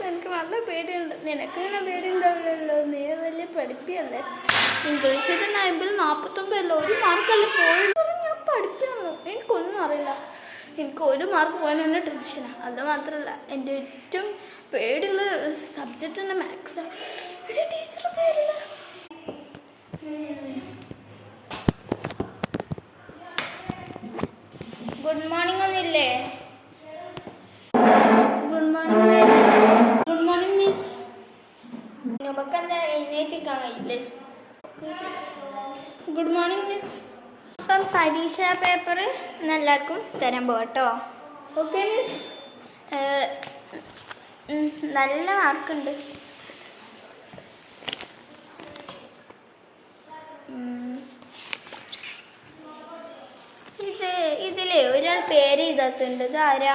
എനിക്ക് നല്ല പേടിയുണ്ട്. നിനക്കിങ്ങനെ പേടിയുണ്ടാവില്ലല്ലോ, നീ വലിയ പഠിപ്പിയല്ലേ. ഇംഗ്ലീഷിൽ തന്നെ 49 ഒരു മാർക്കല്ലേ പോയത്. ഞാൻ പഠിപ്പിയാണോ? എനിക്കൊന്നും അറിയില്ല. എനിക്ക് 1 മാർക്ക് പോകാനുള്ള ടെൻഷനാണ്. അത് മാത്രമല്ല എൻ്റെ ഏറ്റവും പേടിയുള്ള സബ്ജക്റ്റ് തന്നെ മാത്സാണ്. ഒരു ടീച്ചർ പേടില്ല. ഗുഡ് മോർണിംഗ് ഒന്നില്ലേ? Good morning miss. Good morning miss. നമുക്കെന്താ എഴുന്നേറ്റിക്കാൻ കഴിയില്ലേ? Good morning miss. അപ്പം പരീക്ഷാ പേപ്പർ എല്ലാവർക്കും തരാൻ പോകട്ടോ. Okay miss. നല്ല മാർക്കുണ്ട്. ഇതിലേ ഒരാൾ പേര് എഴുതാത്തുണ്ട്. ഇതാരാ?